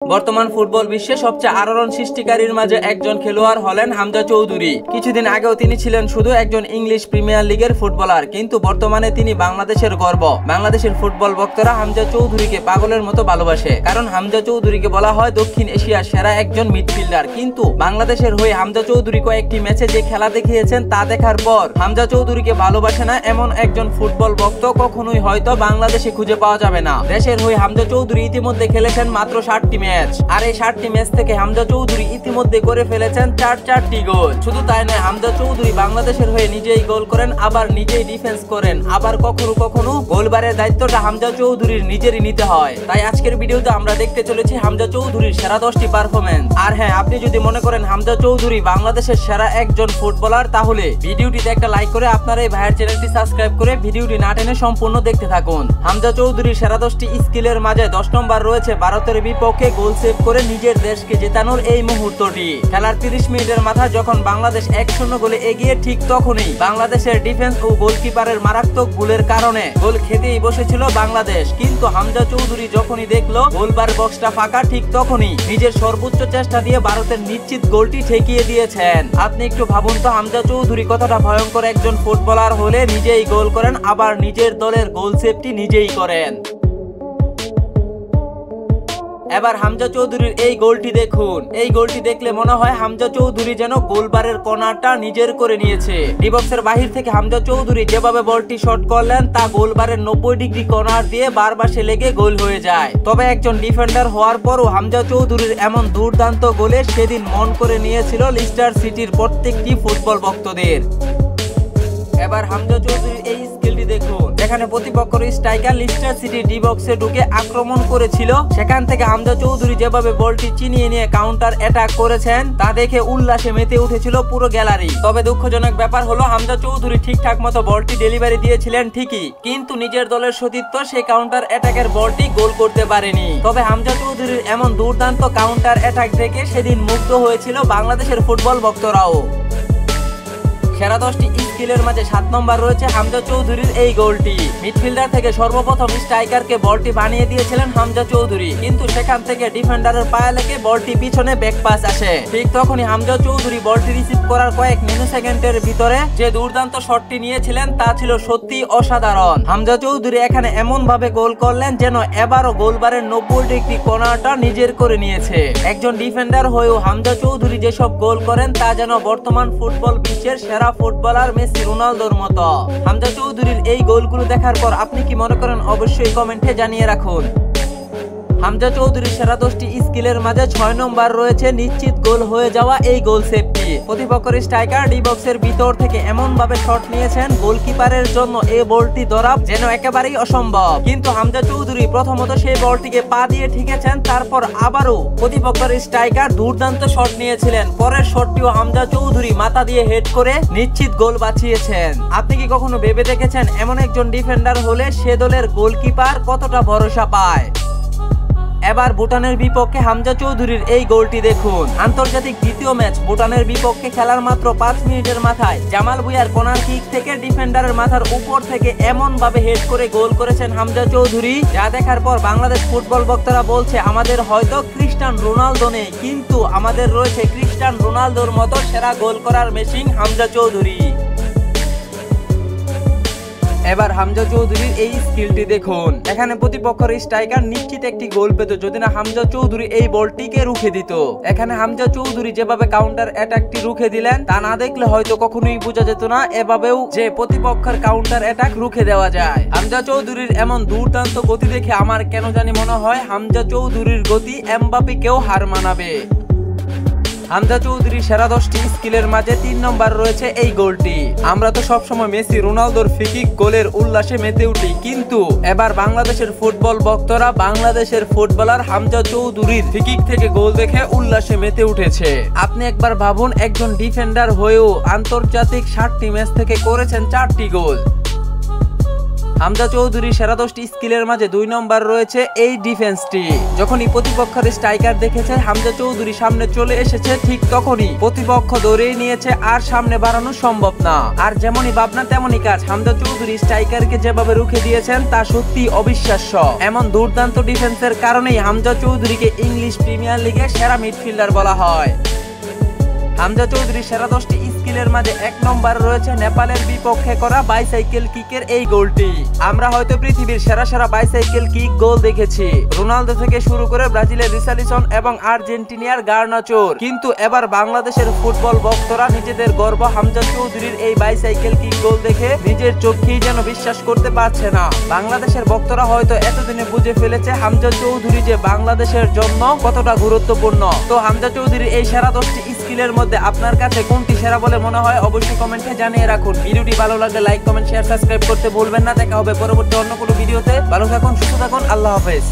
বর্তমান ফুটবল বিশ্বে সবচেয়ে আলোড়ন সৃষ্টিকারীর মাঝে একজন খেলোয়াড় হলেন হামজা চৌধুরী। কিছুদিন আগেও তিনি ছিলেন শুধু একজন ইংলিশ প্রিমিয়ার লিগের ফুটবলার, কিন্তু বর্তমানে তিনি বাংলাদেশের গর্ব। বাংলাদেশের ফুটবল ভক্তরা হামজা চৌধুরীকে পাগলের মতো ভালোবাসে, কারণ হামজা চৌধুরীকে বলা হয় দক্ষিণ এশিয়ার সেরা একজন মিডফিল্ডার। কিন্তু বাংলাদেশের হয়ে হামজা চৌধুরী কয়েকটি ম্যাচে যে খেলা দেখিয়েছেন তা দেখার পর হামজা চৌধুরীকে ভালোবাসে না এমন একজন ফুটবল ভক্ত কখনোই হয়তো বাংলাদেশে খুঁজে পাওয়া যাবে না। দেশের হয়ে হামজা চৌধুরী ইতিমধ্যে খেলেছেন মাত্র 60টি ম্যাচ, আর এই 60টি ম্যাচ থেকে হামজা চৌধুরী ইতিমধ্যে করে ফেলেছেন 4টি গোল। শুধু তাই নয়, হামজা চৌধুরী বাংলাদেশের হয়ে নিজেই গোল করেন, আবার নিজেই ডিফেন্স করেন, আবার কখনো কখনো গোলবারের দায়িত্বটা হামজা চৌধুরীর নিজেরই নিতে হয়। তাই আজকের ভিডিওতে আমরা দেখতে চলেছি হামজা চৌধুরীর সেরা 10টি পারফরম্যান্স। আর হ্যাঁ, আপনি যদি মনে করেন হামজা চৌধুরী বাংলাদেশের সেরা একজন ফুটবলার, তাহলে ভিডিওটিতে একটা লাইক করে আপনারা এই ভাইয়ের চ্যানেলটি সাবস্ক্রাইব করে ভিডিওটি না টেনে সম্পূর্ণ দেখতে থাকুন। হামজা চৌধুরীর সেরা 10টি স্কিলের মাঝে 10 নম্বর রয়েছে ভারতের বিপক্ষে গোল সেভ করে নিজের দেশকে জেতানোর এই মুহূর্তটি। খেলার 30 মিনিটের মাথায় যখন বাংলাদেশ 1-0 গোলে এগিয়ে, ঠিক তখনই বাংলাদেশের ডিফেন্স ও গোলকিপারের মারাত্মক ভুলের কারণে গোল খেতেই বসেছিল বাংলাদেশ। কিন্তু হামজা চৌধুরী যখনই দেখলো গোলবার বক্সটা ফাঁকা, ঠিক তখনই নিজের সর্বোচ্চ চেষ্টা দিয়ে ভারতের নিশ্চিত গোলটি ঠেকিয়ে দিয়েছেন। আপনি একটু ভাবুন তো, হামজা চৌধুরী কতটা ভয়ঙ্কর একজন ফুটবলার হলে নিজেই গোল করেন, আবার নিজের দলের গোল সেভটি নিজেই করেন। এবার হামজা চৌধুরীর এই গোলটি দেখুন। এই গোলটি দেখলে মনে হয় হামজা চৌধুরী যেন গোলবারের কর্নারটা নিজের করে নিয়েছে। ডিবক্সের বাহির থেকে হামজা চৌধুরী যেভাবে বলটি শট করলেন তা গোলবারের 90 ডিগ্রি কর্নার দিয়ে বারবাসে লেগে গোল হয়ে যায়। তবে একজন ডিফেন্ডার হওয়ার পরও হামজা চৌধুরীর এমন দুর্দান্ত গোলে সেদিন মন করে নিয়েছিল লিস্টার সিটির প্রত্যেকটি ফুটবল ভক্তদের। এবার হামজা চৌধুরীর এই স্কিলটি দেখুন। যেখানে প্রতিপক্ষের স্ট্রাইকার লিস্টার সিটি ডি বক্সে ঢুকে আক্রমণ করেছিল, সেখান থেকে হামজা চৌধুরী যেভাবে বলটি চিনিয়ে নিয়ে কাউন্টার অ্যাটাক করেছেন তা দেখে উল্লাসে মেতে উঠেছিল পুরো গ্যালারি। তবে দুঃখজনক ব্যাপার হলো, হামজা চৌধুরী ঠিকঠাক মতো বলটি ডেলিভারি দিয়েছিলেন ঠিকই, কিন্তু নিজের দলের সতীর্থ সেই কাউন্টার অ্যাটাকের বলটি গোল করতে পারেনি। তবে হামজা চৌধুরীর এমন দুর্দান্ত কাউন্টার অ্যাটাক দেখে সেদিন মুগ্ধ হয়েছিল বাংলাদেশের ফুটবল ভক্তরাও। সেরা 10টি স্কিলের মাঝে 7 নম্বর রয়েছে হামজা চৌধুরীর এই গোলটি। মিডফিল্ডার থেকে সর্বপ্রথম স্ট্রাইকারকে বলটি বানিয়ে দিয়েছিলেন হামজা চৌধুরী, কিন্তু সেখান থেকে ডিফেন্ডারের পায়ে লেগে বলটি পিছনে ব্যাক পাস আসে। ঠিক তখনই হামজা চৌধুরী বলটি রিসিভ করার কয়েক মিলি সেকেন্ডের ভিতরে যে দুর্দান্ত শটটি নিয়েছিলেন তা ছিল সত্যি অসাধারণ। হামজা চৌধুরী এখানে এমন ভাবে গোল করলেন যেন এবারও গোলবারের 90 ডিগ্রি কর্নারটা নিজের করে নিয়েছে। একজন ডিফেন্ডার হয়েও হামজা চৌধুরী যেসব গোল করেন তা যেন বর্তমান ফুটবল বিশ্বের সেরা ফুটবলার মেসি রোনালদোর মতো। হামজা চৌধুরীর এই গোলগুলো দেখার পর আপনি কি মনে করেন অবশ্যই কমেন্টে জানিয়ে রাখুন। হামজা চৌধুরীর সেরা 10টি স্কিলের মাঝে 6 নম্বর রয়েছে নিশ্চিত গোল হয়ে যাওয়া এই গোল সেভটি। প্রতিপক্ষের স্ট্রাইকার ডি বক্সের ভিতর থেকে এমন ভাবে শট নিয়েছেন গোলকিপারের জন্য এই বলটি ধরা যেন একেবারেই অসম্ভব, কিন্তু হামজা চৌধুরী প্রথমত সেই বলটিকে পা দিয়ে ঠেকেছেন, তারপর আবারও প্রতিপক্ষের স্ট্রাইকার দুর্দান্ত শট নিয়েছিলেন। পরের শটটিও হামজা চৌধুরী মাথা দিয়ে হেড করে নিশ্চিত গোল বাঁচিয়েছেন। আপনি কি কখনো ভেবে দেখেছেন এমন একজন ডিফেন্ডার হলে সে দলের গোলকিপার কতটা ভরসা পায়? এবার ভুটানের বিপক্ষে হামজা চৌধুরীর এই গোলটি দেখুন। আন্তর্জাতিক দ্বিতীয় ম্যাচ ভুটানের বিপক্ষে খেলার মাত্র 5 মিনিটের মাথায় জামাল ভুঁইয়ার কর্নার কিক থেকে ডিফেন্ডারের মাথার উপর থেকে এমন ভাবে হেড করে গোল করেছেন হামজা চৌধুরী, যা দেখার পর বাংলাদেশ ফুটবল ভক্তরা বলছে আমাদের হয়তো ক্রিস্টিয়ানো রোনালদো নেই, কিন্তু আমাদের রয়েছে ক্রিস্টিয়ানো রোনালদোর মতো সেরা গোল করার মেশিন হামজা চৌধুরী। এবার হামজা চৌধুরীর এই স্কিলটি দেখুন। এখানে প্রতিপক্ষের স্ট্রাইকার নিশ্চিত একটি গোল পেত যদি না হামজা চৌধুরী এই বলটিকে রুখে দিত। এখানে হামজা চৌধুরী যেভাবে কাউন্টার অ্যাটাকটি রুখে দিলেন তা না দেখলে হয়তো কখনোই বোঝা যেত না এভাবেও যে প্রতিপক্ষের কাউন্টার অ্যাটাক রুখে দেওয়া যায়। হামজা চৌধুরীর এমন দুর্দান্ত গতি দেখে আমার কেন জানি মনে হয় হামজা চৌধুরীর গতি এমবাপ্পেকেও হার মানাবে। হামজা চৌধুরীর সেরা 10টি স্কিলের মাঝে 3 নম্বর রয়েছে এই গোলটি। আমরা তো সবসময় মেসি রোনালদোর ফ্রি গোলের উল্লাসে মেতে উঠি, কিন্তু এবার বাংলাদেশের ফুটবল ভক্তরা বাংলাদেশের ফুটবলার হামজা চৌধুরীর ফ্রি থেকে গোল দেখে উল্লাসে মেতে উঠেছে। আপনি একবার ভাবুন, একজন ডিফেন্ডার হয়েও আন্তর্জাতিক 60টি ম্যাচ থেকে করেছেন 4টি গোল। হামজা চৌধুরী সেরা 10টি স্কিলের মাঝে 2 নম্বর রয়েছে এই ডিফেন্সটি। যখনই প্রতিপক্ষের স্ট্রাইকার দেখেছে হামজা চৌধুরী সামনে চলে এসেছে, ঠিক তখনই প্রতিপক্ষ ধরেই নিয়েছে, আর সামনে বাড়ানো সম্ভব না। আর যেমনই ভাবনা তেমনই কাজ, হামজা চৌধুরী স্ট্রাইকারকে যেভাবে রুখে দিয়েছেন তা সত্যি অবিশ্বাস্য। এমন দুর্দান্ত ডিফেন্সের কারণেই হামজা চৌধুরীকে ইংলিশ প্রিমিয়ার লিগে সেরা মিডফিল্ডার বলা হয়। হামজা চৌধুরী সেরা 10টি স্কিলের মাঝে 1 নম্বর রয়েছে নেপালের বিপক্ষে করা বাইসাইকেল কিকের এই গোলটি। আমরা হয়তো পৃথিবীর সেরা সেরা বাইসাইকেল কিক গোল দেখেছি, রোনালদো থেকে শুরু করে ব্রাজিলের রিসালিসন এবং আর্জেন্টিনার গার্নাচোর, কিন্তু এবার বাংলাদেশের ফুটবল ভক্তরা নিজেদের গর্ব হামজা চৌধুরীর এই বাইসাইকেল কিক গোল দেখে নিজের চোখেই যেন বিশ্বাস করতে পারছে না। বাংলাদেশের ভক্তরা হয়তো এতদিনে বুঝে ফেলেছে হামজা চৌধুরী যে বাংলাদেশের জন্য কতটা গুরুত্বপূর্ণ। তো হামজা চৌধুরীর এই সেরা 10টি স্কিলের মধ্যে আপনার কাছে কোনটি সেরা বলে মনে হয় অবশ্যই কমেন্টে জানিয়ে রাখুন। ভিডিওটি ভালো লাগলে লাইক, কমেন্ট, শেয়ার, সাবস্ক্রাইব করতে ভুলবেন না। দেখা হবে পরবর্তী অন্য কোনো ভিডিওতে। ভালো থাকুন, সুস্থ থাকুন, আল্লাহ হাফেজ।